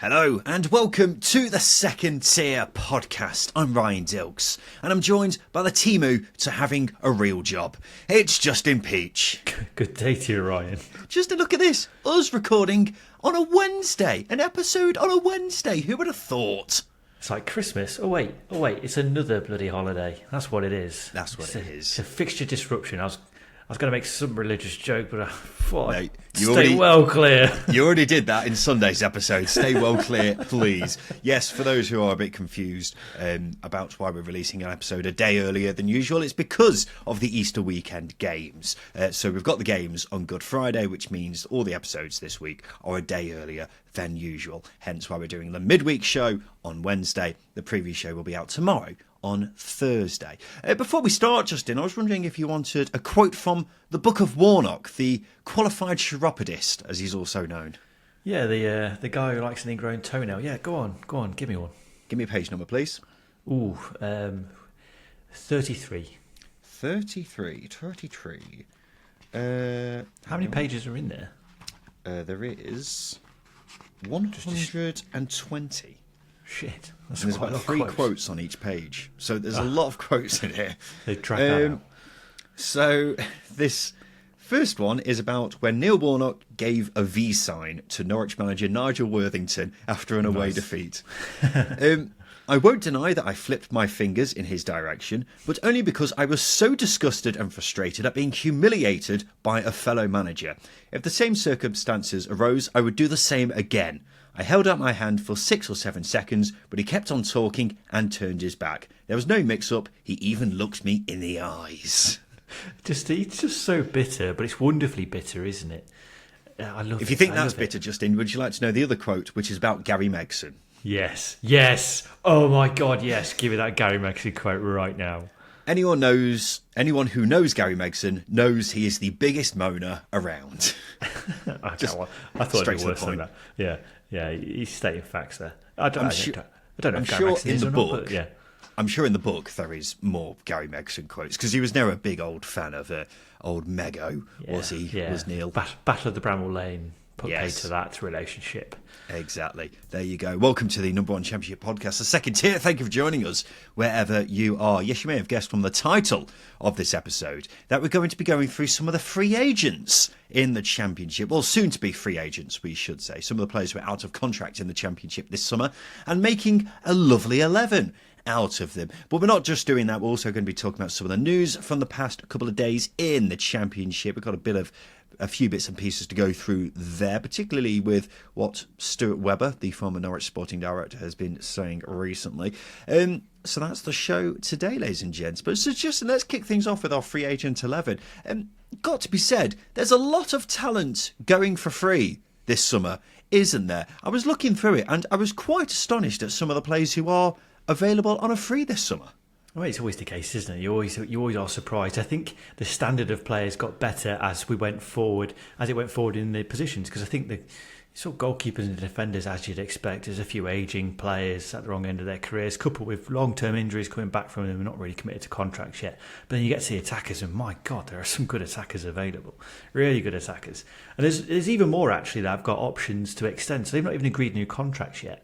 Hello and welcome to the Second Tier Podcast. I'm Ryan Dilks and I'm joined by the Timu to having a real job. It's Justin Peach. Good day to you, Ryan. Just a look at this, us recording on a Wednesday, an episode on a Wednesday. Who would have thought? It's like Christmas. Oh wait, it's another bloody holiday. That's what it is. That's what it is. It's a fixture disruption. I was going to make some religious joke, but I thought I'd stay well clear. You already did that in Sunday's episode. Stay well clear, please. Yes, for those who are a bit confused about why we're releasing an episode a day earlier than usual, it's because of the Easter weekend games. So we've got the games on Good Friday, which means all the episodes this week are a day earlier than usual. Hence why we're doing the midweek show on Wednesday. The preview show will be out tomorrow on Thursday. Before we start, Justin, I was wondering if you wanted a quote from the Book of Warnock, the qualified chiropodist, as he's also known. Yeah, the guy who likes an ingrown toenail. Yeah, go on, give me one. Give me a page number, please. Ooh, 33. 33. How many pages are in there? There is 120. Shit, that's there's about 3 quotes on each page, so there's a lot of quotes in here. They track that out. So this first one is about when Neil Warnock gave a V sign to Norwich manager Nigel Worthington after an away defeat. I won't deny that I flipped my fingers in his direction, but only because I was so disgusted and frustrated at being humiliated by a fellow manager. If the same circumstances arose, I would do the same again. I held out my hand for 6 or 7 seconds, but he kept on talking and turned his back. There was no mix-up. He even looked me in the eyes. He's just so bitter, but it's wonderfully bitter, isn't it? I love it. If you think that's bitter, Justin, would you like to know the other quote, which is about Gary Megson? Yes. Oh my God, yes. Give me that Gary Megson quote right now. Anyone who knows Gary Megson knows he is the biggest moaner around. I thought it'd be worse than that. Yeah, he's stating facts there. I don't know if Gary Megson is or not, but yeah. I'm sure in the book there is more Gary Megson quotes, because he was never a big old fan of old Mego, was he? Yeah. Was Neil? Battle of the Bramall Lane put paid to that relationship. Exactly. There you go. Welcome to the number 1 championship podcast, the Second Tier. Thank you for joining us wherever you are. Yes, you may have guessed from the title of this episode that we're going to be going through some of the free agents in the championship. Well, soon to be free agents, we should say. Some of the players who are out of contract in the championship this summer and making a lovely 11 out of them. But we're not just doing that. We're also going to be talking about some of the news from the past couple of days in the championship. We've got a few bits and pieces to go through there, particularly with what Stuart Webber, the former Norwich sporting director, has been saying recently. So that's the show today, ladies and gents. But so just let's kick things off with our free agent 11. Got to be said, there's a lot of talent going for free this summer, isn't there? I was looking through it and I was quite astonished at some of the players who are available on a free this summer. Well, it's always the case, isn't it? You always are surprised. I think the standard of players got better as it went forward in the positions, because I think the sort of goalkeepers and defenders, as you'd expect, there's a few ageing players at the wrong end of their careers, coupled with long-term injuries coming back from them, not really committed to contracts yet. But then you get to the attackers, and my God, there are some good attackers available, really good attackers. And there's even more actually that have got options to extend, so they've not even agreed new contracts yet.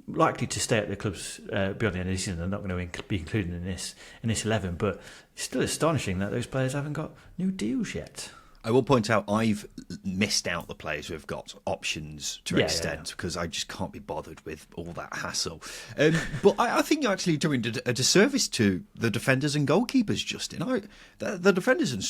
Likely to stay at the clubs beyond the end of the season. They're not going to be included in this 11, but it's still astonishing that those players haven't got new deals yet. I will point out I've missed out the players who have got options to extend because I just can't be bothered with all that hassle. But I think you're actually doing a disservice to the defenders and goalkeepers, Justin. The defenders and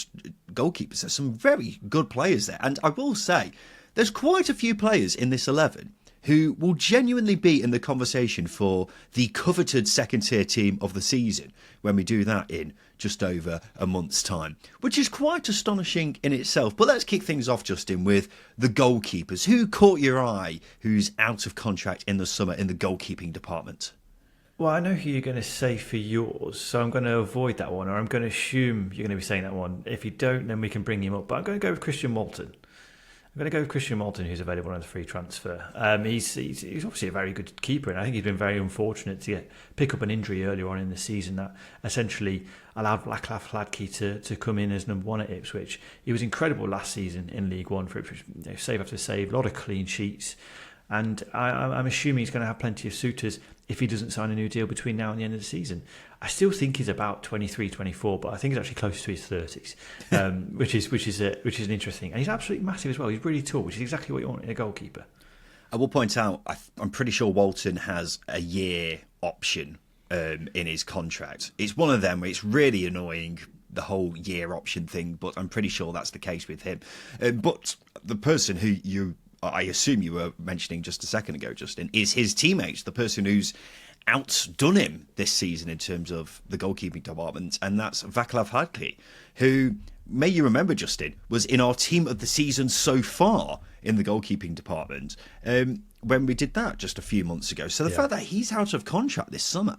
goalkeepers, there's some very good players there. And I will say, there's quite a few players in this 11 who will genuinely be in the conversation for the coveted second-tier team of the season when we do that in just over a month's time, which is quite astonishing in itself. But let's kick things off, Justin, with the goalkeepers. Who caught your eye who's out of contract in the summer in the goalkeeping department? Well, I know who you're going to say for yours, so I'm going to avoid that one, or I'm going to assume you're going to be saying that one. If you don't, then we can bring him up. But I'm going to go with Christian Moulton. Who's available on the free transfer. He's obviously a very good keeper, and I think he's been very unfortunate to pick up an injury earlier on in the season that essentially allowed Václav Hladký to come in as number 1 at Ipswich. He was incredible last season in League One for Ipswich, save after save, a lot of clean sheets. And I'm assuming he's going to have plenty of suitors if he doesn't sign a new deal between now and the end of the season. I still think he's about 23, 24, but I think he's actually close to his 30s, which is an interesting. And he's absolutely massive as well. He's really tall, which is exactly what you want in a goalkeeper. I will point out, I'm pretty sure Walton has a year option in his contract. It's one of them where it's really annoying, the whole year option thing, but I'm pretty sure that's the case with him. But the person who I assume you were mentioning just a second ago, Justin, is his teammate, the person who's outdone him this season in terms of the goalkeeping department, and that's Václav Hadley, who, may you remember, Justin, was in our team of the season so far in the goalkeeping department when we did that just a few months ago. So the fact that he's out of contract this summer,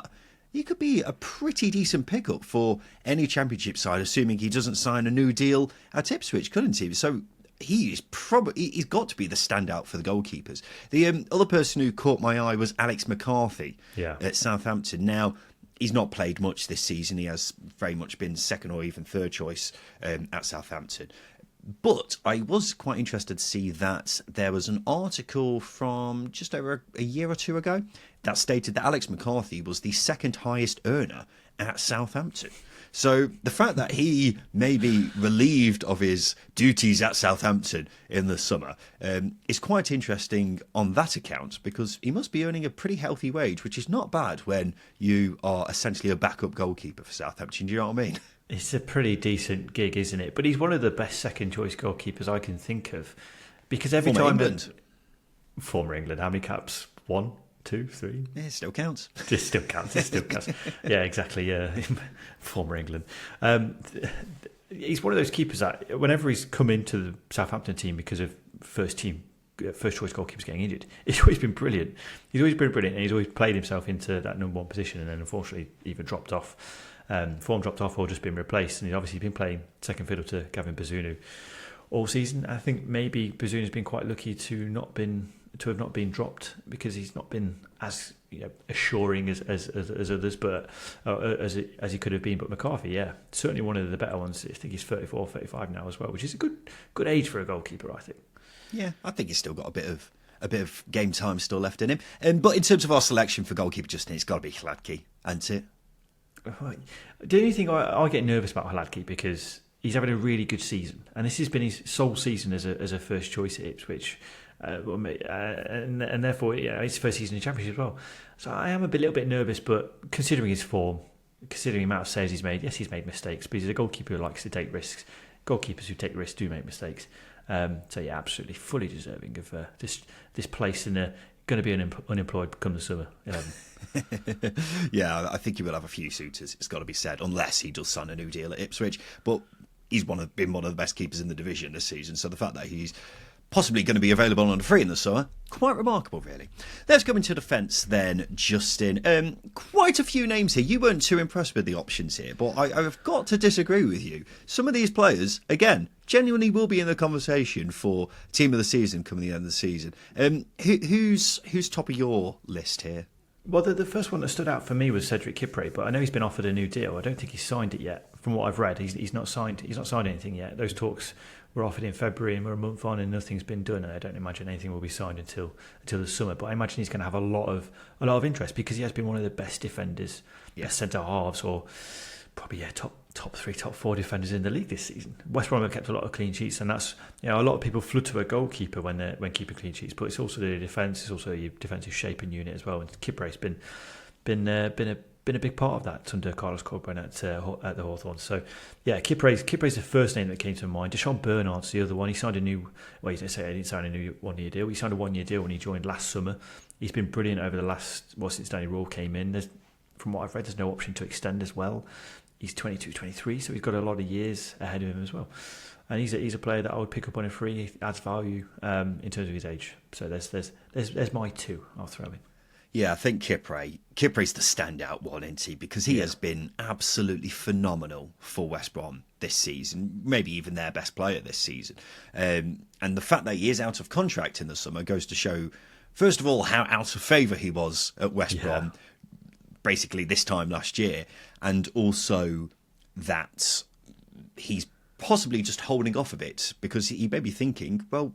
he could be a pretty decent pickup for any championship side, assuming he doesn't sign a new deal at Ipswich, couldn't he? So he's got to be the standout for the goalkeepers. The other person who caught my eye was Alex McCarthy at Southampton. Now, he's not played much this season. He has very much been second or even third choice at Southampton. But I was quite interested to see that there was an article from just over a year or two ago that stated that Alex McCarthy was the second highest earner at Southampton. So the fact that he may be relieved of his duties at Southampton in the summer is quite interesting on that account, because he must be earning a pretty healthy wage, which is not bad when you are essentially a backup goalkeeper for Southampton. Do you know what I mean? It's a pretty decent gig, isn't it? But he's one of the best second-choice goalkeepers I can think of, because every time former England, how many caps? 1, 2, 3? Yeah, it still counts. It still counts. Yeah, exactly. Yeah, former England. He's one of those keepers that whenever he's come into the Southampton team because of first choice goalkeepers getting injured, he's always been brilliant. He's always been brilliant, and he's always played himself into that number one position, and then unfortunately either dropped off. Form dropped off or just been replaced, and he's obviously been playing second fiddle to Gavin Bazunu all season. I think maybe Bazunu's been quite lucky to have not been dropped, because he's not been as assuring as others, but as he could have been. But McCarthy, certainly one of the better ones. I think he's 34, 35 now as well, which is a good age for a goalkeeper, I think. Yeah, I think he's still got a bit of game time still left in him. But in terms of our selection for goalkeeper, Justin, it's got to be Hladky, hasn't it? The only thing I get nervous about Hladky, because he's having a really good season, and this has been his sole season as a first choice at Ipswich, and therefore his first season in the Championship as well. So I am a little bit nervous, but considering his form, considering the amount of saves he's made, yes, he's made mistakes, but he's a goalkeeper who likes to take risks. Goalkeepers who take risks do make mistakes. So yeah, absolutely, fully deserving of this place in going to be unemployed come the summer 11. Yeah, I think he will have a few suitors, it's got to be said, unless he does sign a new deal at Ipswich. But he's been one of the best keepers in the division this season, so the fact that he's possibly going to be available on a free in the summer, quite remarkable, really. Let's go into defence then, Justin. Quite a few names here. You weren't too impressed with the options here, but I've got to disagree with you. Some of these players, again, genuinely will be in the conversation for team of the season coming the end of the season. Who's top of your list here? Well, the first one that stood out for me was Cedric Kipre, but I know he's been offered a new deal. I don't think he's signed it yet. From what I've read, he's not signed anything yet. Those talks were offered in February, and we're a month on, and nothing's been done. And I don't imagine anything will be signed until the summer. But I imagine he's going to have a lot of interest, because he has been one of the best defenders, best centre halves, or probably top 3, top 4 defenders in the league this season. West Brom have kept a lot of clean sheets, and that's a lot of people flood to a goalkeeper when keeping clean sheets. But it's also the defence, it's also your defensive shape and unit as well. And Kipre's been a big part of that under Carlos Corberán at the Hawthorns. So yeah, Kipre's the first name that came to mind. Deshaun Bernard's the other one. He signed he didn't sign a new 1-year deal. He signed a 1-year deal when he joined last summer. He's been brilliant over the since Danny Rule came in. From what I've read, there's no option to extend as well. He's 22, 23, so he's got a lot of years ahead of him as well. And he's a player that I would pick up on a free. He adds value in terms of his age. So there's my two I'll throw in. Yeah, I think Kipre's the standout one, isn't he? Because he has been absolutely phenomenal for West Brom this season, maybe even their best player this season. And the fact that he is out of contract in the summer goes to show, first of all, how out of favour he was at West Brom, basically this time last year, and also that he's possibly just holding off a bit, because he may be thinking, well,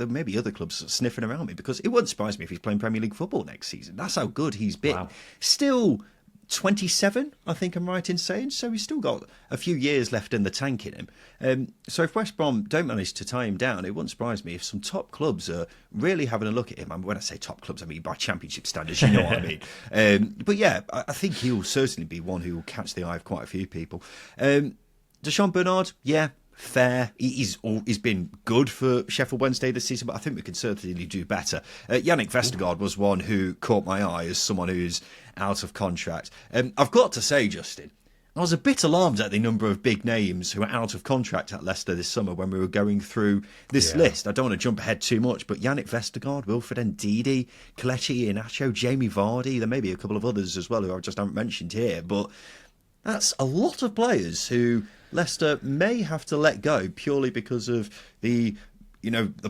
there may be other clubs sniffing around me, because it wouldn't surprise me if he's playing Premier League football next season. That's how good he's been. Wow. Still 27, I think I'm right in saying, so he's still got a few years left in the tank in him. So if West Brom don't manage to tie him down, it wouldn't surprise me if some top clubs are really having a look at him. I mean, when I say top clubs, I mean by Championship standards, you know what I mean. But yeah, I think he'll certainly be one who will catch the eye of quite a few people. Deshaun Bernard, yeah, fair. He's been good for Sheffield Wednesday this season, but I think we can certainly do better. Yannick Vestergaard was one who caught my eye as someone who's out of contract. I've got to say, Justin, I was a bit alarmed at the number of big names who are out of contract at Leicester this summer when we were going through this list. I don't want to jump ahead too much, but Yannick Vestergaard, Wilfred Ndidi, Kelechi Iheanacho, Jamie Vardy, there may be a couple of others as well who I just haven't mentioned here, but that's a lot of players who Leicester may have to let go purely because of the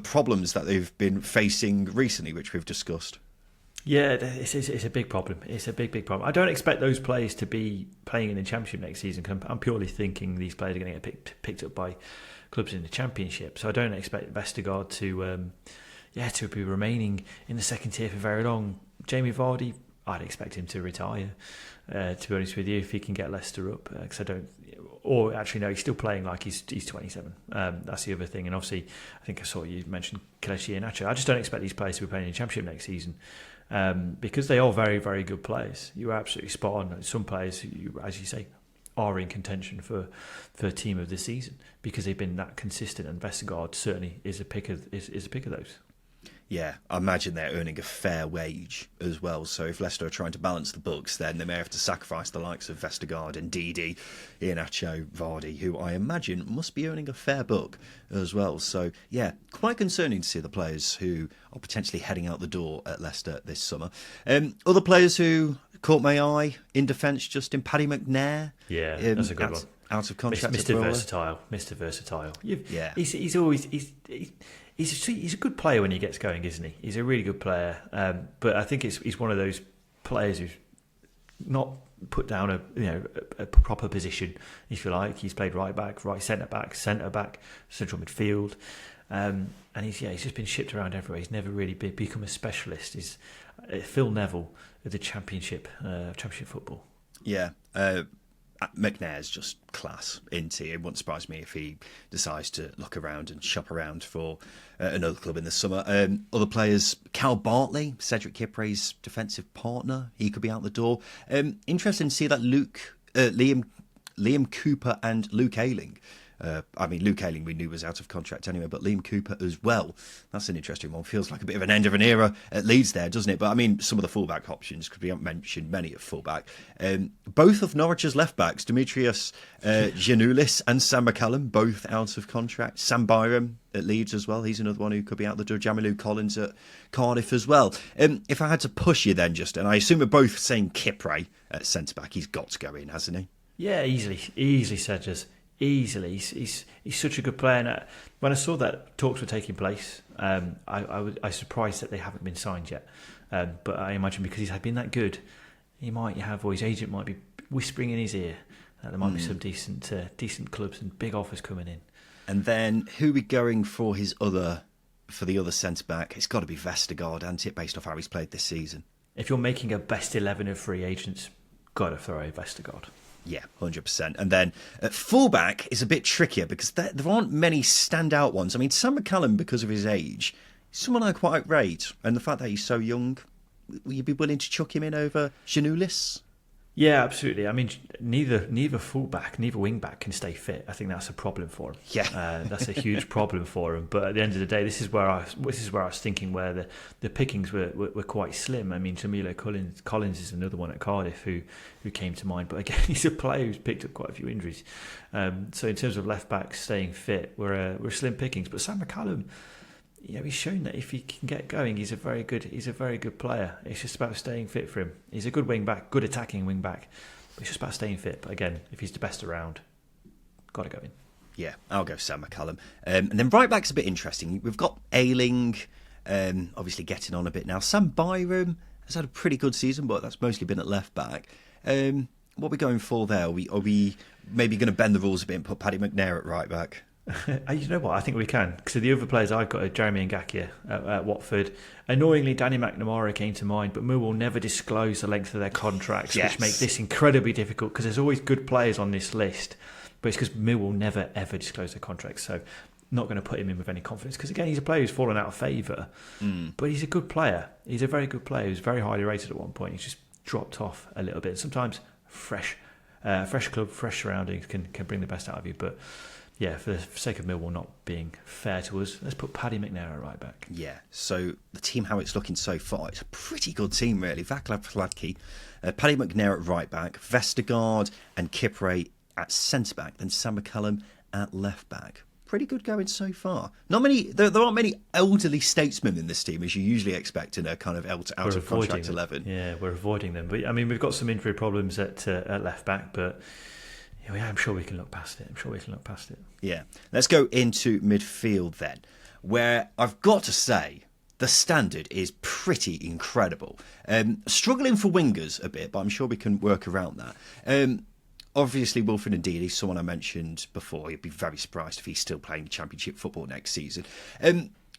problems that they've been facing recently, which we've discussed. Yeah, it's a big problem. It's a big problem. I don't expect those players to be playing in the Championship next season. I'm purely thinking these players are going to get picked up by clubs in the Championship. So I don't expect Vestergaard to be remaining in the second tier for very long. Jamie Vardy, I'd expect him to retire. To be honest with you, if he can get Leicester up, because I don't. Or actually, no, he's still playing like he's 27. That's the other thing. And obviously, I think I saw you mentioned Kelechi Iheanacho. I just don't expect these players to be playing in the Championship next season, because they are very, very good players. You're absolutely spot on. Some players, as you say, are in contention for team of the season because they've been that consistent. And Vestergaard certainly is a pick of those. Yeah, I imagine they're earning a fair wage as well. So if Leicester are trying to balance the books, then they may have to sacrifice the likes of Vestergaard and Ndidi, Iheanacho, Vardy, who I imagine must be earning a fair buck as well. So yeah, quite concerning to see the players who are potentially heading out the door at Leicester this summer. Other players who caught my eye in defence, Justin, Paddy McNair. Yeah, that's a good one. Out of contract, Mr. Versatile. Yeah, he's always. He's a good player when he gets going, isn't he? He's a really good player. But I think he's one of those players who's not put down a proper position, if you like. He's played right back, right centre back, central midfield, and he's just been shipped around everywhere. He's never really become a specialist. He's Phil Neville of the Championship football. Yeah. McNair's just class, isn't he? It wouldn't surprise me if he decides to look around and shop around for another club in the summer. Other players, Cal Bartley, Cedric Kipre's defensive partner, he could be out the door. Interesting to see that Liam Cooper and Luke Ayling. Luke Ayling we knew was out of contract anyway, but Liam Cooper as well. That's an interesting one. Feels like a bit of an end of an era at Leeds there, doesn't it? But I mean, some of the fullback options, because we haven't mentioned many at fullback. Both of Norwich's left backs, Demetrios Giannoulis and Sam McCallum, both out of contract. Sam Byram at Leeds as well. He's another one who could be out the door. Jamilu Collins at Cardiff as well. If I had to push you then, Justin, I assume we're both saying Kipre at centre back. He's got to go in, hasn't he? Yeah, easily, Sedgers. Easily, he's such a good player. And when I saw that talks were taking place, I was surprised that they haven't been signed yet. But I imagine because he's been that good, his agent might be whispering in his ear that there might be some decent clubs and big offers coming in. And then who are we going for the other centre back? It's got to be Vestergaard, hasn't it, based off how he's played this season? If you're making a best 11 of free agents, got to throw a Vestergaard. Yeah, 100%. And then at fullback is a bit trickier because there aren't many standout ones. I mean, Sam McCallum, because of his age, is someone I quite rate. And the fact that he's so young, will you be willing to chuck him in over Giannoulis? Yeah, absolutely. I mean, neither fullback, neither wingback can stay fit. I think that's a problem for him. Yeah, that's a huge problem for him. But at the end of the day, this is where I was thinking where the pickings were quite slim. I mean, Jamila Collins is another one at Cardiff who came to mind. But again, he's a player who's picked up quite a few injuries. So in terms of left back staying fit, we're slim pickings. But Sam McCallum, he's shown that if he can get going, he's a very good player. It's just about staying fit for him. He's a good wing back, good attacking wing back. But it's just about staying fit. But again, if he's the best around, got to go in. Yeah, I'll go Sam McCallum. And then right back's a bit interesting. We've got Ayling, obviously getting on a bit now. Sam Byram has had a pretty good season, but that's mostly been at left back. What are we going for there? Are we maybe going to bend the rules a bit and put Paddy McNair at right back? You know what? I think we can. Because the other players I've got are Jeremy Ngakia at Watford. Annoyingly, Danny McNamara came to mind, but Millwall never disclose the length of their contracts, Yes. which make this incredibly difficult because there's always good players on this list. But it's because Millwall never, ever disclose their contracts. So not going to put him in with any confidence. Because, again, he's a player who's fallen out of favour. But he's a good player. He's a very good player. He was very highly rated at one point. He's just dropped off a little bit. Sometimes fresh club, fresh surroundings can bring the best out of you. But yeah, for the sake of Millwall not being fair to us, let's put Paddy McNair right back. Yeah, so the team, how it's looking so far, it's a pretty good team, really. Vaclav Hladky, Paddy McNair at right back, Vestergaard and Kipre at centre back, then Sam McCallum at left back. Pretty good going so far. Not many. There aren't many elderly statesmen in this team, as you usually expect in a kind of out of contract 11. Yeah, we're avoiding them. But I mean, we've got some injury problems at left back, but yeah, I'm sure we can look past it. Yeah. Let's go into midfield then, where I've got to say the standard is pretty incredible. Struggling for wingers a bit, but I'm sure we can work around that. Obviously, Wilfred Ndidi, he's someone I mentioned before. You'd be very surprised if he's still playing Championship football next season.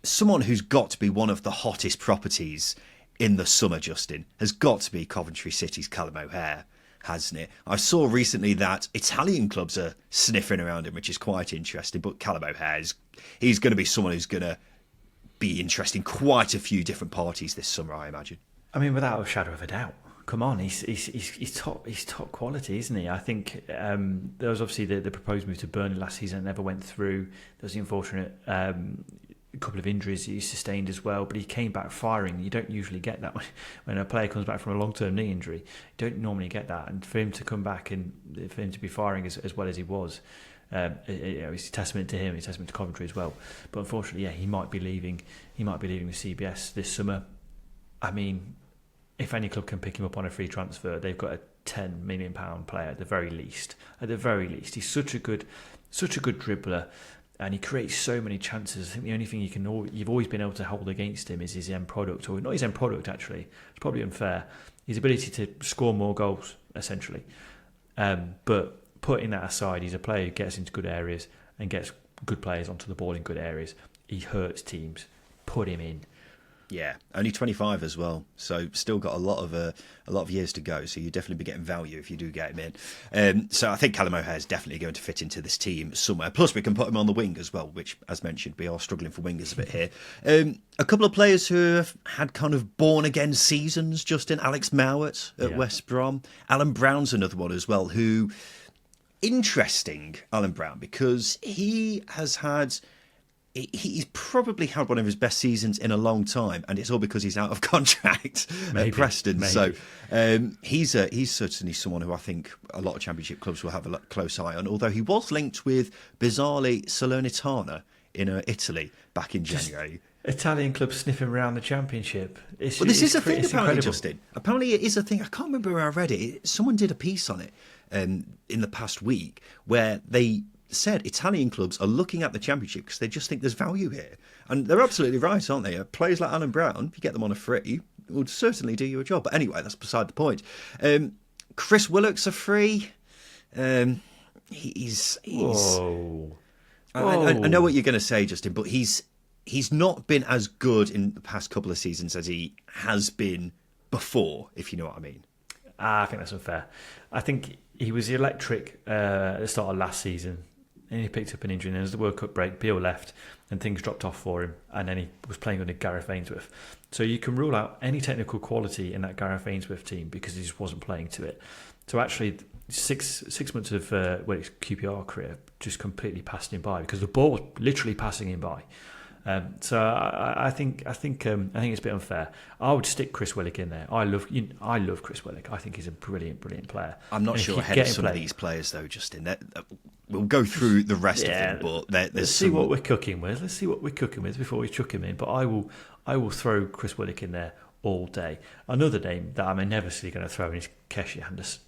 Someone who's got to be one of the hottest properties in the summer, Justin, has got to be Coventry City's Callum O'Hare, hasn't it? I saw recently that Italian clubs are sniffing around him, which is quite interesting. But Callum O'Hare, he's going to be someone who's going to be interesting quite a few different parties this summer, I imagine. I mean, without a shadow of a doubt. Come on, he's top quality, isn't he? I think there was obviously the proposed move to Burnley last season that never went through. There was the unfortunate couple of injuries he sustained as well, but he came back firing. You don't usually get that when a player comes back from a long-term knee injury. You don't normally get that, and for him to come back and for him to be firing as well as he was, it's a testament to him. It's a testament to Coventry as well. But unfortunately, yeah, he might be leaving. He might be leaving the CBS this summer. I mean, if any club can pick him up on a free transfer, they've got a £10 million player at the very least. He's such a good dribbler, and he creates so many chances. I think the only thing you've always been able to hold against him is his end product, or not his end product actually. It's probably unfair. His ability to score more goals, essentially. But putting that aside, he's a player who gets into good areas and gets good players onto the ball in good areas. He hurts teams. Put him in. Yeah, only 25 as well, so still got a lot of years to go. So you'll definitely be getting value if you do get him in. So I think Callum O'Hare is definitely going to fit into this team somewhere. Plus, we can put him on the wing as well, which, as mentioned, we are struggling for wingers a bit here. A couple of players who have had kind of born again seasons. Justin, Alex Mowat at West Brom, Alan Brown's another one as well. Who interesting, Alan Brown, because he has had. He's probably had one of his best seasons in a long time, and it's all because he's out of contract at Preston. Maybe. So he's certainly someone who I think a lot of Championship clubs will have a close eye on, although he was linked with, bizarrely, Salernitana in Italy back in January. Italian clubs sniffing around the Championship. This is a thing, apparently, Justin. Apparently it is a thing. I can't remember where I read it. Someone did a piece on it in the past week where they said Italian clubs are looking at the Championship because they just think there's value here. And they're absolutely right, aren't they? Players like Alan Brown, if you get them on a free, would certainly do you a job. But anyway, that's beside the point. Chris Willock's a free. He's Whoa. I know what you're going to say, Justin, but he's not been as good in the past couple of seasons as he has been before, if you know what I mean. I think that's unfair. I think he was electric at the start of last season. And he picked up an injury, and then as the World Cup break, Beale left, and things dropped off for him, and then he was playing under Gareth Ainsworth. So you can rule out any technical quality in that Gareth Ainsworth team because he just wasn't playing to it. So actually, six months of his QPR career just completely passed him by because the ball was literally passing him by. So I think it's a bit unfair. I would stick Chris Willock in there. I love Chris Willock. I think he's a brilliant player. I'm not sure ahead of some of these players though, Justin. We'll go through the rest of them, but let's see what we're cooking with. Let's see what we're cooking with before we chuck him in. But I will throw Chris Willock in there all day. Another name that I'm inevitably going to throw in is Keshi Anderson.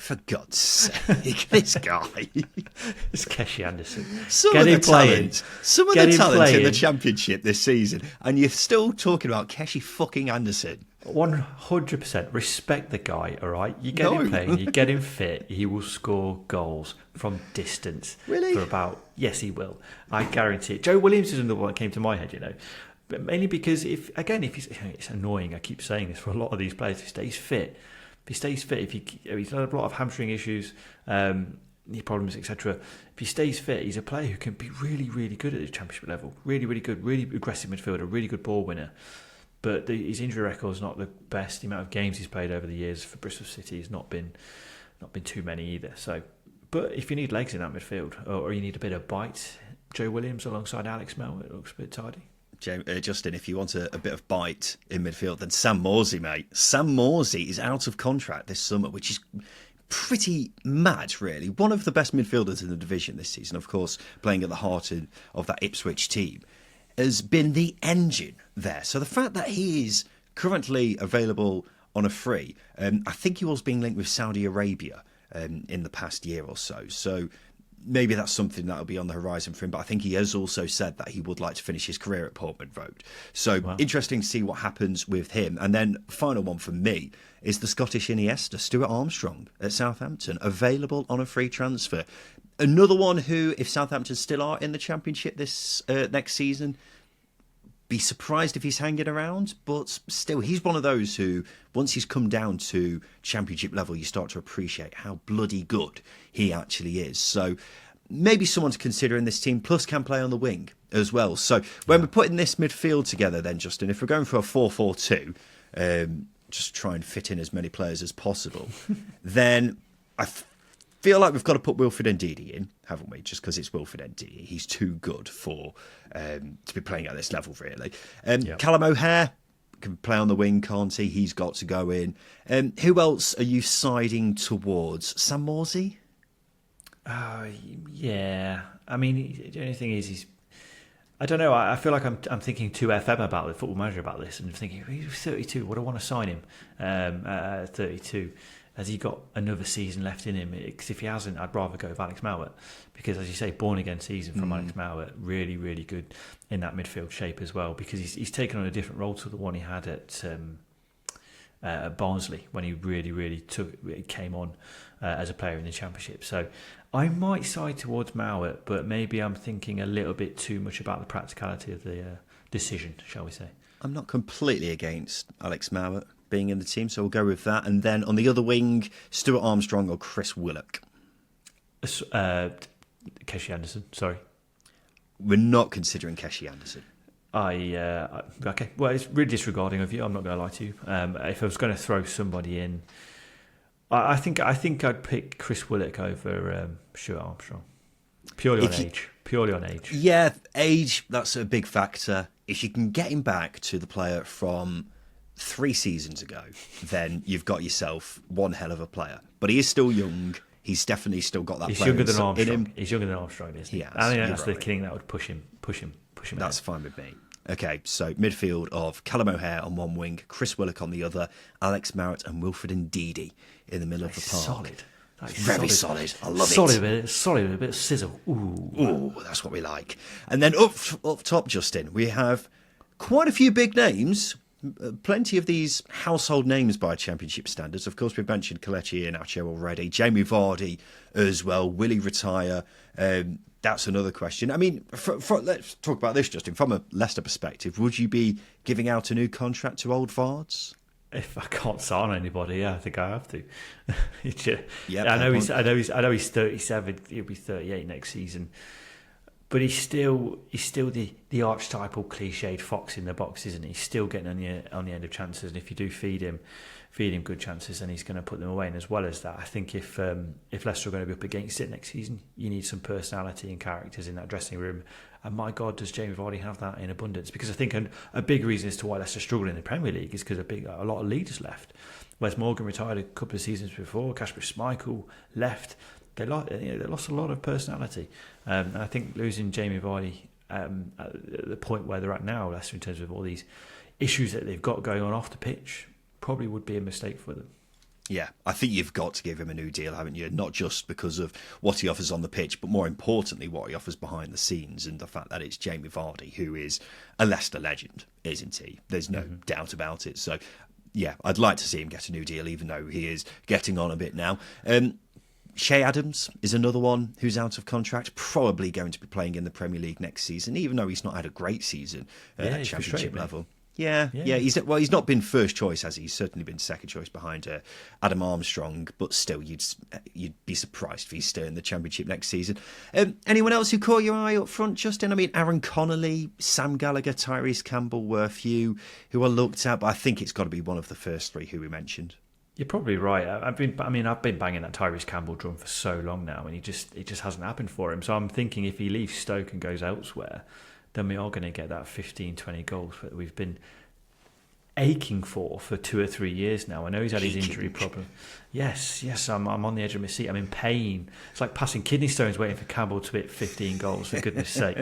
For God's sake, this guy. It's Keshi Anderson. Some of the talent in the Championship this season, and you're still talking about Keshi fucking Anderson. 100% respect the guy, all right? You get him playing, you get him fit, he will score goals from distance. Really? Yes, he will. I guarantee it. Joe Williams is another one that came to my head, you know. But mainly because if he's, it's annoying, I keep saying this for a lot of these players, if he stays fit, he's had a lot of hamstring issues, knee problems, etc. If he stays fit, he's a player who can be really, really good at the championship level. Really, really good, really aggressive midfielder, really good ball winner. But his injury record is not the best. The amount of games he's played over the years for Bristol City has not been too many either. So, but if you need legs in that midfield, or you need a bit of bite, Joe Williams alongside Alex Mel, it looks a bit tidy. Justin, if you want a bit of bite in midfield, then Sam Morsy, mate. Sam Morsy is out of contract this summer, which is pretty mad, really. One of the best midfielders in the division this season, of course, playing at the heart of that Ipswich team, has been the engine there. So the fact that he is currently available on a free, I think he was being linked with Saudi Arabia in the past year or so. So maybe that's something that will be on the horizon for him. But I think he has also said that he would like to finish his career at Portman Road. So Interesting to see what happens with him. And then final one for me is the Scottish Iniesta, Stuart Armstrong at Southampton, available on a free transfer. Another one who, if Southampton still are in the Championship this next season, be surprised if he's hanging around. But still, he's one of those who, once he's come down to Championship level, you start to appreciate how bloody good he actually is. So maybe someone to consider in this team, plus can play on the wing as well. So when we're putting this midfield together then, Justin, if we're going for a 4-4-2, just try and fit in as many players as possible, then I feel like we've got to put Wilfred Ndidi in, haven't we? Just because it's Wilfred Ndidi. He's too good for to be playing at this level, really. Callum O'Hare can play on the wing, can't he? He's got to go in. Who else are you siding towards? Sam Morsy? Yeah. I mean, the only thing is I don't know. I feel like I'm thinking too FM about the Football Manager about this, and thinking he's 32. Would I want to sign him at 32? Has he got another season left in him? Because if he hasn't, I'd rather go with Alex Mowat. Because, as you say, born-again season from Alex Mowat, really, really good in that midfield shape as well. Because he's taken on a different role to the one he had at Barnsley when he really, really came on as a player in the Championship. So I might side towards Mowat, but maybe I'm thinking a little bit too much about the practicality of the decision, shall we say. I'm not completely against Alex Mowat being in the team, so we'll go with that. And then on the other wing, Stuart Armstrong or Chris Willock? Keshi Anderson, sorry. We're not considering Keshi Anderson. Okay. Well, it's really disregarding of you. I'm not going to lie to you. If I was going to throw somebody in, I think I'd pick Chris Willock over Stuart Armstrong. Purely on age. Yeah, age, that's a big factor. If you can get him back to the player from 3 seasons ago, then you've got yourself one hell of a player. But he is still young. He's definitely still got that. He's player younger than Armstrong. in him. He's younger than Armstrong, isn't he? Yeah, I think that's the thing that would push him. That's fine with me. Okay, so midfield of Callum O'Hare on one wing, Chris Willock on the other, Alex Mowat and Wilfred Ndidi in the middle of the park. Solid. Very solid. I love it. Solid with a bit of sizzle. Ooh, that's what we like. And then up top, Justin, we have quite a few big names. Plenty of these household names by Championship standards. Of course, we've mentioned Kelechi and Acho already. Jamie Vardy as well. Will he retire? That's another question. I mean, let's talk about this, Justin. From a Leicester perspective, would you be giving out a new contract to old Vards? If I can't sign anybody, yeah, I think I have to. Yeah, I know he's 37. He'll be 38 next season. But he's still the archetypal cliched fox in the box, isn't he? He's still getting on the end of chances, and if you do feed him good chances, then he's going to put them away. And as well as that, I think if Leicester are going to be up against it next season, you need some personality and characters in that dressing room. And my God, does Jamie Vardy have that in abundance? Because I think a big reason as to why Leicester struggle in the Premier League is because a lot of leaders left. Wes Morgan retired a couple of seasons before. Kasper Schmeichel left. They lost a lot of personality. And I think losing Jamie Vardy at the point where they're at now, Leicester, in terms of all these issues that they've got going on off the pitch, probably would be a mistake for them. Yeah, I think you've got to give him a new deal, haven't you? Not just because of what he offers on the pitch, but more importantly, what he offers behind the scenes, and the fact that it's Jamie Vardy, who is a Leicester legend, isn't he? There's no doubt about it. So yeah, I'd like to see him get a new deal, even though he is getting on a bit now. Shea Adams is another one who's out of contract, probably going to be playing in the Premier League next season, even though he's not had a great season at Championship level. Yeah. He's not been first choice, has he? He's certainly been second choice behind Adam Armstrong, but still, you'd be surprised if he's still in the Championship next season. Anyone else who caught your eye up front, Justin? I mean, Aaron Connolly, Sam Gallagher, Tyrese Campbell were a few who are looked at, but I think it's got to be one of the first three who we mentioned. You're probably right. I've been banging that Tyrese Campbell drum for so long now, and it just hasn't happened for him. So I'm thinking if he leaves Stoke and goes elsewhere, then we are going to get that 15, 20 goals that we've been aching for 2 or 3 years now. I know he's had his injury problem. Yes, I'm on the edge of my seat. I'm in pain. It's like passing kidney stones waiting for Campbell to hit 15 goals, for goodness sake.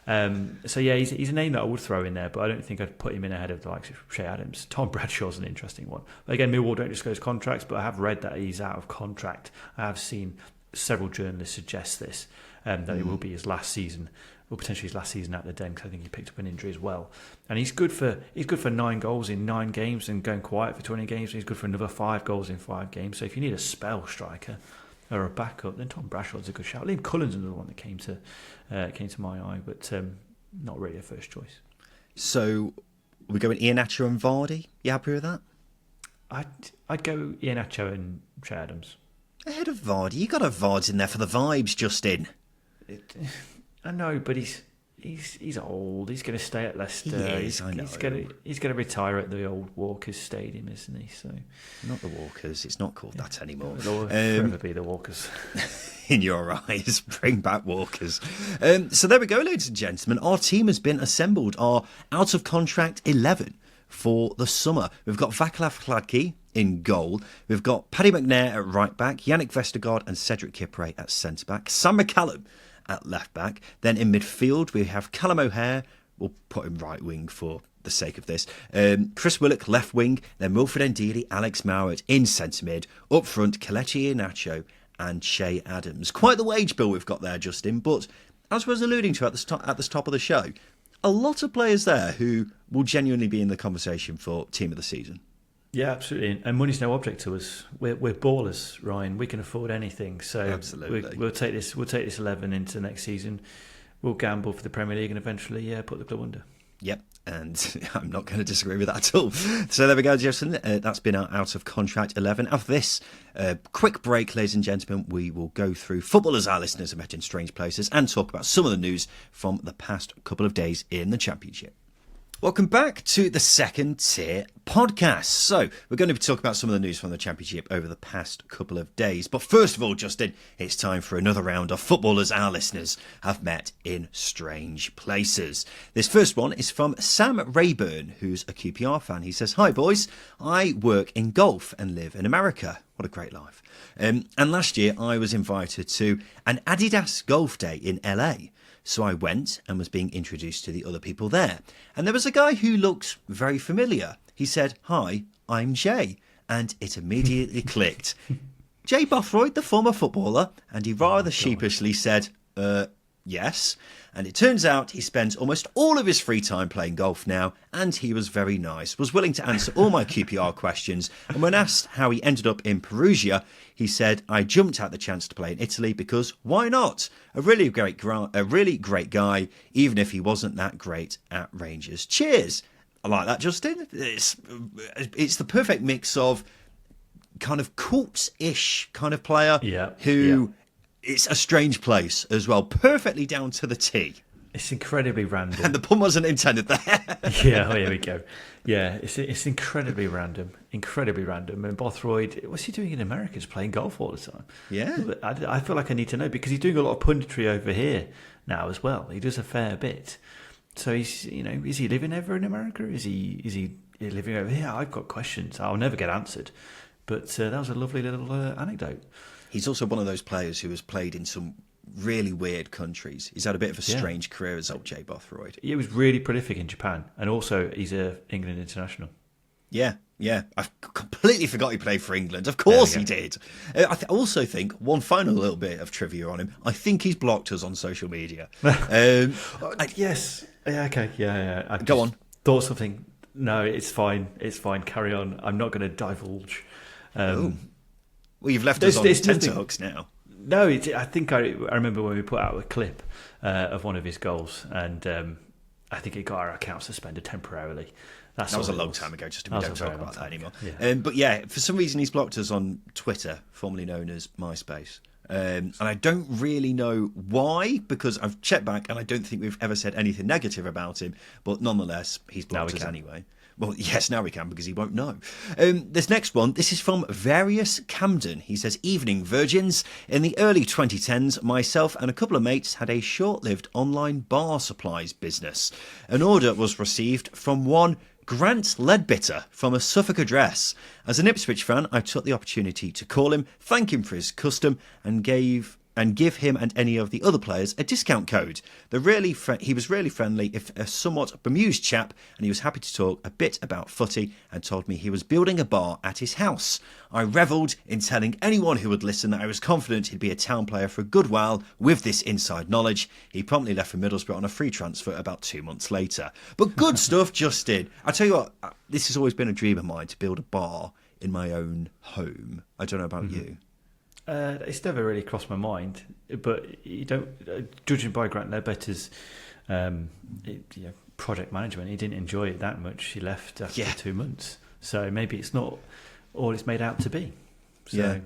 So yeah, he's a name that I would throw in there, but I don't think I'd put him in ahead of the likes of Shea Adams. Tom Bradshaw's an interesting one. But again, Millwall don't disclose contracts, but I have read that he's out of contract. I have seen several journalists suggest this, that it will be his last season, or potentially his last season at the Den, because I think he picked up an injury as well. And he's good for 9 goals in 9 games and going quiet for 20 games. And he's good for another 5 goals in 5 games. So if you need a spell striker or a backup, then Tom Brashaw's a good shout. Liam Cullen's another one that came to my eye, but not really a first choice. So we're going Iheanacho and Vardy. You happy with that? I'd go Iheanacho and Shea Adams ahead of Vardy. You got to have Vardy in there for the vibes, Justin. I know, but he's old. He's going to stay at Leicester. He is, I know. He's going to retire at the old Walkers Stadium, isn't he? So not the Walkers. It's not called that anymore. It'll forever be the Walkers. In your eyes, bring back Walkers. So there we go, ladies and gentlemen. Our team has been assembled. Our out of contract 11 for the summer. We've got Václav Hladký in goal. We've got Paddy McNair at right back, Yannick Vestergaard and Cedric Kipre at centre back, Sam McCallum at left back. Then in midfield we have Callum O'Hare. We'll put him right wing for the sake of this. Chris Willock left wing. Then Wilfred Ndidi, Alex Mowat in centre mid. Up front, Kelechi Iheanacho and Shea Adams. Quite the wage bill we've got there, Justin. But as I was alluding to at the top of the show, a lot of players there who will genuinely be in the conversation for team of the season. Yeah, absolutely. And money's no object to us. We're ballers, Ryan. We can afford anything. So absolutely, we'll take this 11 into next season. We'll gamble for the Premier League and eventually put the club under. Yep, and I'm not going to disagree with that at all. So there we go, Justin. That's been our out of contract 11. After this quick break, ladies and gentlemen, we will go through footballers our listeners have met in strange places and talk about some of the news from the past couple of days in the Championship. Welcome back to the Second Tier Podcast. So, we're going to be talking about some of the news from the Championship over the past couple of days. But first of all, Justin, it's time for another round of footballers our listeners have met in strange places. This first one is from Sam Rayburn, who's a QPR fan. He says, "Hi boys, I work in golf and live in America." What a great life. And last year I was invited to an Adidas Golf Day in LA. So I went and was being introduced to the other people there. And there was a guy who looked very familiar. He said, "Hi, I'm Jay." And it immediately clicked. Jay Bothroyd, the former footballer. And he rather sheepishly said, yes. And it turns out he spends almost all of his free time playing golf now. And he was very nice, was willing to answer all my QPR questions. And when asked how he ended up in Perugia, he said, "I jumped at the chance to play in Italy because why not? A really great guy, even if he wasn't that great at Rangers. Cheers." I like that, Justin. It's the perfect mix of kind of cult-ish kind of player who... It's a strange place as well, perfectly down to the T. It's incredibly random. And the pun wasn't intended there. Yeah, here we go. Yeah, it's incredibly random. And Bothroyd, what's he doing in America? He's playing golf all the time. Yeah. I feel like I need to know, because he's doing a lot of punditry over here now as well. He does a fair bit. So he's, is he living ever in America? Is he living over here? I've got questions. I'll never get answered. But that was a lovely little anecdote. He's also one of those players who has played in some really weird countries. He's had a bit of a strange career as old Jay Bothroyd. He was really prolific in Japan, and also he's a England international. Yeah. I completely forgot he played for England. Of course he did. I also think, one final little bit of trivia on him, I think he's blocked us on social media. Yes. Yeah, okay. Yeah. Go on. Thought something No, it's fine. It's fine. Carry on. I'm not going to divulge. Well, you've left us on tenterhooks now. No, I think I remember when we put out a clip of one of his goals, and I think it got our account suspended temporarily. That was a long time ago, just we don't talk about that anymore. Yeah. But yeah, for some reason he's blocked us on Twitter, formerly known as MySpace. And I don't really know why, because I've checked back and I don't think we've ever said anything negative about him. But nonetheless, he's blocked us anyway. Well, yes, now we can, because he won't know. This next one, this is from Various Camden. He says, "Evening, virgins. In the early 2010s, myself and a couple of mates had a short-lived online bar supplies business. An order was received from one Grant Leadbitter from a Suffolk address. As an Ipswich fan, I took the opportunity to call him, thank him for his custom, and give him and any of the other players a discount code. He was really friendly, if a somewhat bemused chap, and he was happy to talk a bit about footy and told me he was building a bar at his house. I revelled in telling anyone who would listen that I was confident he'd be a town player for a good while with this inside knowledge. He promptly left for Middlesbrough on a free transfer about 2 months later." But good stuff, Justin. I tell you what, this has always been a dream of mine, to build a bar in my own home. I don't know about you. It's never really crossed my mind, but you don't. Judging by Grant Ledbetter's project management, he didn't enjoy it that much. He left after 2 months, so maybe it's not all it's made out to be. So,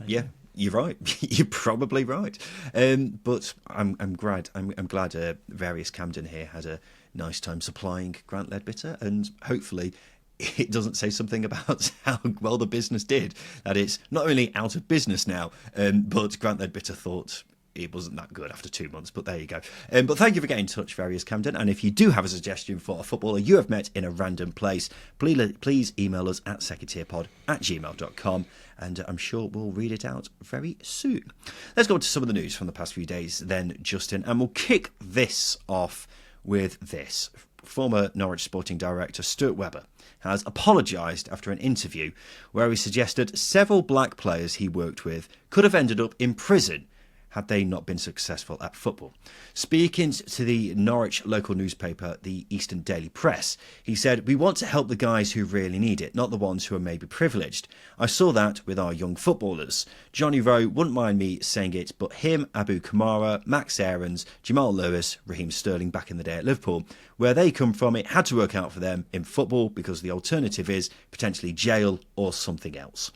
yeah, you're right. You're probably right. But I'm glad. I'm glad. Various Camden here had a nice time supplying Grant Ledbetter, and hopefully it doesn't say something about how well the business did, that it's not only out of business now, but Grant Leadbitter thought it wasn't that good after 2 months. But there you go. But thank you for getting in touch, Various Camden. And if you do have a suggestion for a footballer you have met in a random place, please email us at secondtierpod@gmail.com, and I'm sure we'll read it out very soon. Let's go on to some of the news from the past few days then, Justin, and we'll kick this off with this. Former Norwich Sporting Director Stuart Webber has apologised after an interview where he suggested several black players he worked with could have ended up in prison had they not been successful at football. Speaking to the Norwich local newspaper, the Eastern Daily Press, he said, "We want to help the guys who really need it, not the ones who are maybe privileged. I saw that with our young footballers. Johnny Rowe wouldn't mind me saying it, but him, Abu Kamara, Max Aarons, Jamal Lewis, Raheem Sterling back in the day at Liverpool, where they come from, it had to work out for them in football because the alternative is potentially jail or something else."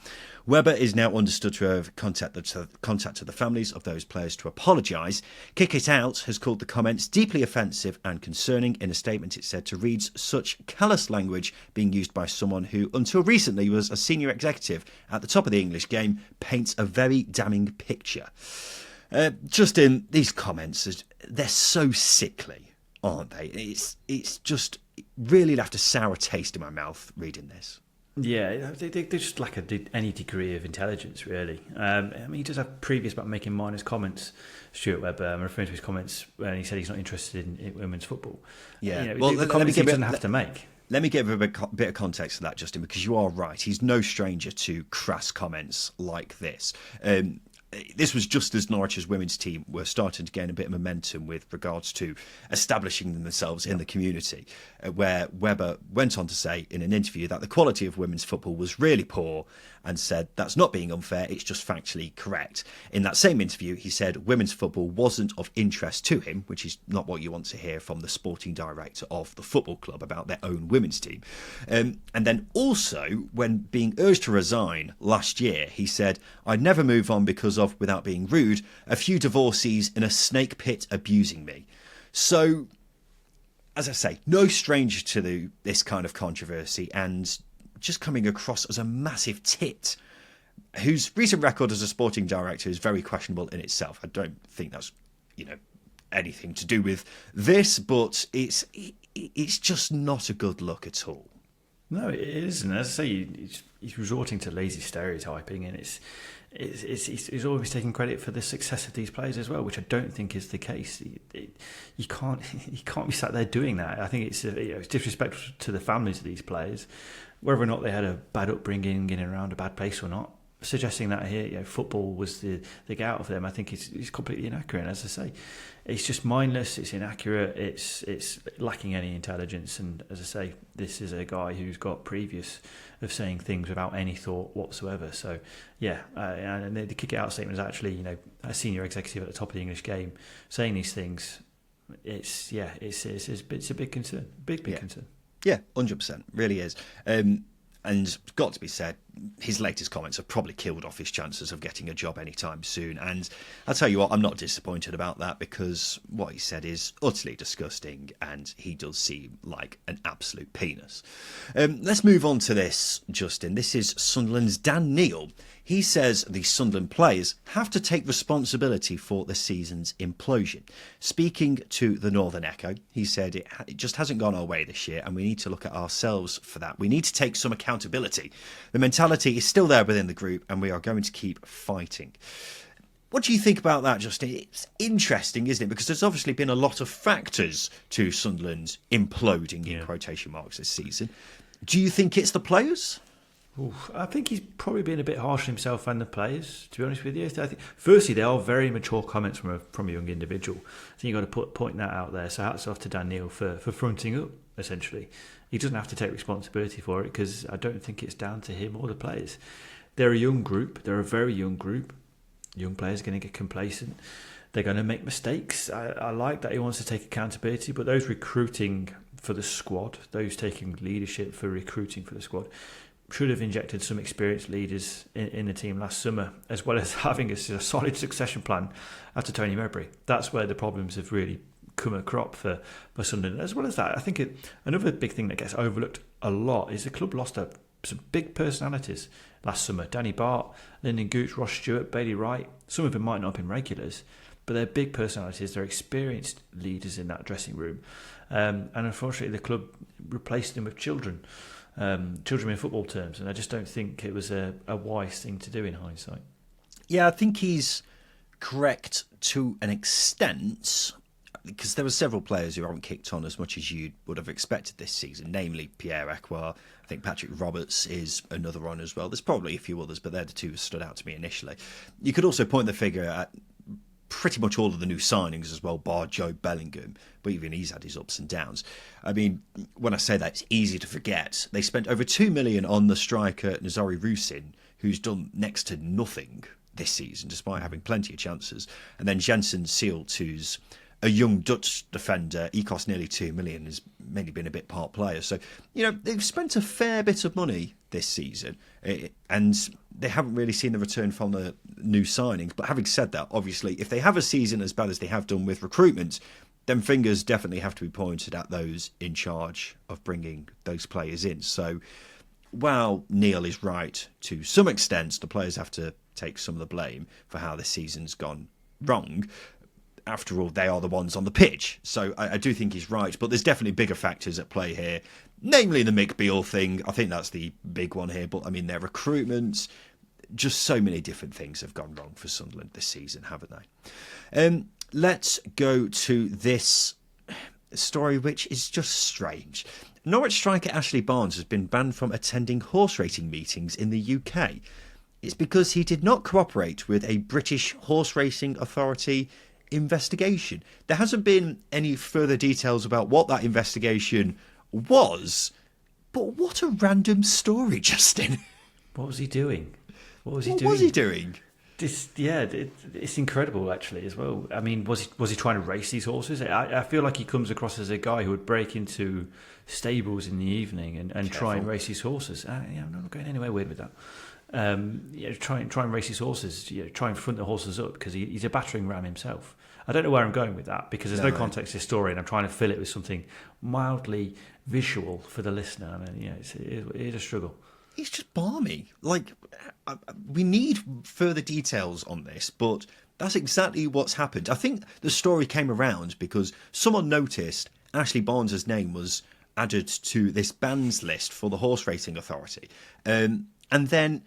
Webber is now understood to have contacted the families of those players to apologise. Kick It Out has called the comments deeply offensive and concerning. In a statement, it said to read such callous language being used by someone who, until recently, was a senior executive at the top of the English game paints a very damning picture. Justin, these comments, they're so sickly, aren't they? It's just really left a sour taste in my mouth reading this. Yeah, they just lack any degree of intelligence, really. I mean, he does have previous about making minus comments, Stuart Webber. I'm referring to his comments when he said he's not interested in women's football. Yeah, well, the comments he doesn't have to make. Let me give a bit of context to that, Justin, because you are right. He's no stranger to crass comments like this. This was just as Norwich's women's team were starting to gain a bit of momentum with regards to establishing themselves in the community, where Webber went on to say in an interview that the quality of women's football was really poor and said that's not being unfair, it's just factually correct. In that same interview, he said women's football wasn't of interest to him, which is not what you want to hear from the sporting director of the football club about their own women's team. And then also, when being urged to resign last year, he said, "I'd never move on because of, without being rude, a few divorcees in a snake pit abusing me." So, as I say, no stranger to this kind of controversy, and just coming across as a massive tit whose recent record as a sporting director is very questionable in itself. I don't think that's, anything to do with this, but it's just not a good look at all. No, it isn't. As I say, he's resorting to lazy stereotyping, and he's always taking credit for the success of these players as well, which I don't think is the case. You can't be sat there doing that. I think it's disrespectful to the families of these players, whether or not they had a bad upbringing in and around a bad place or not. suggesting that here, football was the get out of them, I think is completely inaccurate. As I say, it's just mindless. It's inaccurate. It's lacking any intelligence. And as I say, this is a guy who's got previous of saying things without any thought whatsoever. So and the kick it out statement is actually a senior executive at the top of the English game saying these things. It's a big concern. Big concern. Yeah, 100%, really is. And got to be said, his latest comments have probably killed off his chances of getting a job anytime soon. And I'll tell you what, I'm not disappointed about that, because what he said is utterly disgusting and he does seem like an absolute penis. Let's move on to this, Justin. This is Sunderland's Dan Neil. He says the Sunderland players have to take responsibility for the season's implosion. Speaking to the Northern Echo, he said it just hasn't gone our way this year and we need to look at ourselves for that. We need to take some accountability. The mentality is still there within the group and we are going to keep fighting. What do you think about that, Justin? It's interesting, isn't it? Because there's obviously been a lot of factors to Sunderland imploding, in quotation marks, this season. Do you think it's the players? I think he's probably been a bit harsh on himself and the players, to be honest with you. I think, firstly, they are very mature comments from a young individual. I think you've got to point that out there. So hats off to Dan Neil for fronting up, essentially. He doesn't have to take responsibility for it, because I don't think it's down to him or the players. They're a young group. They're a very young group. Young players are going to get complacent. They're going to make mistakes. I like that he wants to take accountability, but those recruiting for the squad, those taking leadership for recruiting for the squad, should have injected some experienced leaders in the team last summer, as well as having a solid succession plan after Tony Mowbray. That's where the problems have really come a crop for Sunderland. As well as that, I think another big thing that gets overlooked a lot is the club lost some big personalities last summer. Danny Bart, Lyndon Gooch, Ross Stewart, Bailey Wright. Some of them might not have been regulars, but they're big personalities. They're experienced leaders in that dressing room. And unfortunately, the club replaced them with children in football terms, and I just don't think it was a wise thing to do in hindsight. Yeah, I think he's correct to an extent, because there were several players who haven't kicked on as much as you would have expected this season, namely Pierre Ekwa. I think Patrick Roberts is another one as well. There's probably a few others, but they're the two who stood out to me initially. You could also point the finger at pretty much all of the new signings as well, bar Joe Bellingham, but even he's had his ups and downs. I mean, when I say that, it's easy to forget. They spent over $2 million on the striker Nazari Rusin, who's done next to nothing this season, despite having plenty of chances. And then Jensen Seelt, who's a young Dutch defender. He cost nearly $2 million, has mainly been a bit part player. So, they've spent a fair bit of money this season, and they haven't really seen the return from the new signings. But having said that, obviously, if they have a season as bad as they have done with recruitment, then fingers definitely have to be pointed at those in charge of bringing those players in. So while Neil is right to some extent, the players have to take some of the blame for how this season's gone wrong. After all, they are the ones on the pitch. So I do think he's right, but there's definitely bigger factors at play here, namely the Mick Beale thing. I think that's the big one here, but I mean, their recruitment, just so many different things have gone wrong for Sunderland this season, haven't they? Let's go to this story, which is just strange. Norwich striker Ashley Barnes has been banned from attending horse racing meetings in the UK. It's because he did not cooperate with a British horse racing authority investigation. There hasn't been any further details about what that investigation was, but what a random story, Justin. What was he doing? What was he doing? It's incredible actually as well. I mean, was he trying to race these horses? I feel like he comes across as a guy who would break into stables in the evening and try and race his horses. I'm not going anywhere weird with that. Try and race his horses. Try and front the horses up, because he's a battering ram himself. I don't know where I'm going with that, because there's no context to the story, and I'm trying to fill it with something mildly visual for the listener. I mean, it is a struggle. He's just balmy. Like, we need further details on this, but that's exactly what's happened. I think the story came around because someone noticed Ashley Barnes' name was added to this bans list for the Horse Racing Authority. And then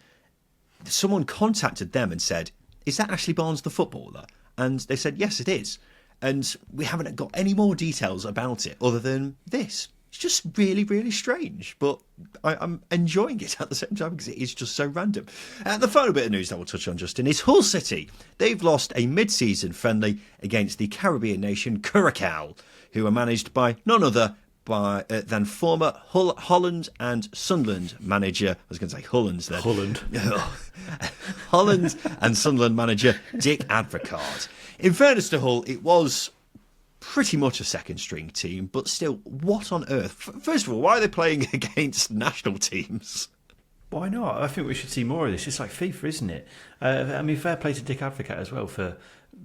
someone contacted them and said, "Is that Ashley Barnes the footballer?" And they said, "Yes, it is." And we haven't got any more details about it other than this. It's just really, really strange, but I'm enjoying it at the same time because it is just so random. And the final bit of news that we'll touch on, Justin, is Hull City. They've lost a mid-season friendly against the Caribbean nation Curaçao, who are managed by none other than former Holland and Sunderland manager. I was going to say Hollands then. Holland and Sunderland manager Dick Advocaat. In fairness to Hull, it was pretty much a second-string team, but still, what on earth? First of all, why are they playing against national teams? Why not? I think we should see more of this. It's like FIFA, isn't it? I mean, fair play to Dick Advocaat as well for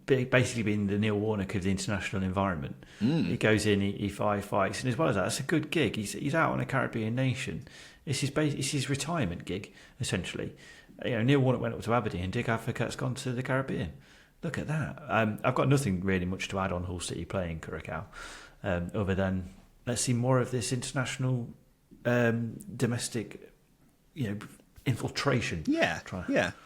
basically being the Neil Warnock of the international environment. He goes in, he fights, and as well as that, that's a good gig. He's out on a Caribbean nation. It's his retirement gig, essentially. Neil Warnock went up to Aberdeen, Dick Advocaat's gone to the Caribbean. Look at that. I've got nothing really much to add on Hull City playing Curaçao, other than let's see more of this international domestic, infiltration. Yeah.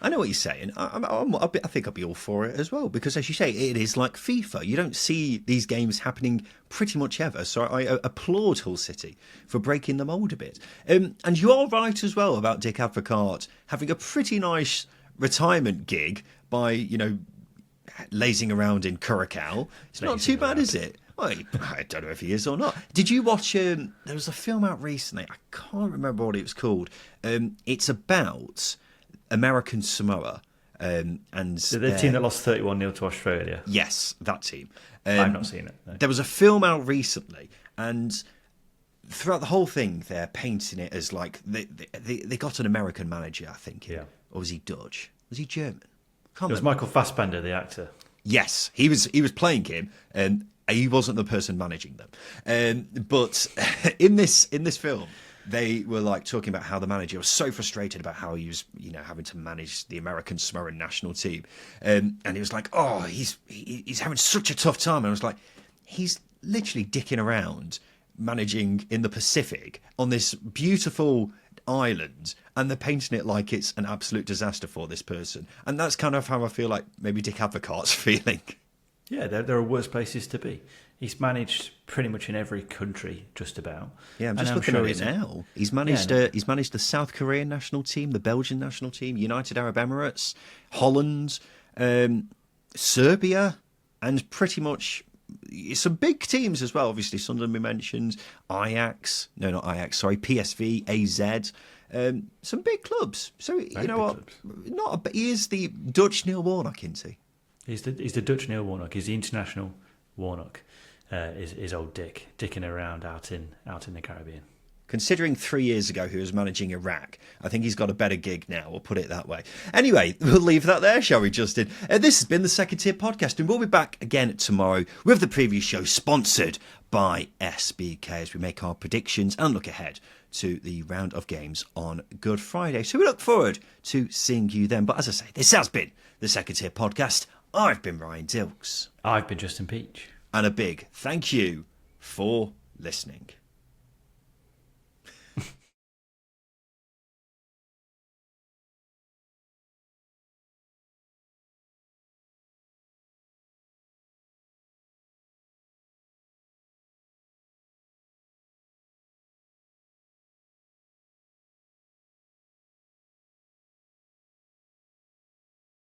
I know what you're saying. I think I'll be all for it as well because, as you say, it is like FIFA. You don't see these games happening pretty much ever. So I applaud Hull City for breaking the mould a bit. And you are right as well about Dick Advocaat having a pretty nice retirement gig by, lazing around in Curaçao. It's not too bad, is it? Well, I don't know if he is or not. Did you watch? There was a film out recently. I can't remember what it was called. It's about American Samoa and the team that lost 31-0 to Australia. Yes, that team. I've not seen it. No. There was a film out recently, and throughout the whole thing, they're painting it as like they got an American manager, I think. Yeah. Or was he Dutch? Was he German? It was Michael Fassbender, the actor. Yes, he was playing him, and he wasn't the person managing them. But in this film, they were like talking about how the manager was so frustrated about how he was, having to manage the American Samoan national team, and he was like, "Oh, he's having such a tough time." And I was like, "He's literally dicking around managing in the Pacific on this beautiful island, and they're painting it like it's an absolute disaster for this person." And that's kind of how I feel like maybe Dick Advocaat's feeling. Yeah, there are worse places to be. He's managed pretty much in every country, just about. Yeah, I'm just looking at it now. He's managed the South Korean national team, the Belgian national team, United Arab Emirates, Holland, Serbia, and pretty much some big teams as well. Obviously, Sunderland we mentioned, PSV, AZ, some big clubs. So you know what? He is the Dutch Neil Warnock, isn't he? He's the Dutch Neil Warnock. He's the international Warnock. Is old Dick dicking around out in the Caribbean. Considering 3 years ago he was managing Iraq, I think he's got a better gig now, we'll put it that way. Anyway, we'll leave that there, shall we, Justin? This has been the Second Tier Podcast, and we'll be back again tomorrow with the preview show sponsored by SBK as we make our predictions and look ahead to the round of games on Good Friday. So we look forward to seeing you then. But as I say, this has been the Second Tier Podcast. I've been Ryan Dilks. I've been Justin Peach. And a big thank you for listening.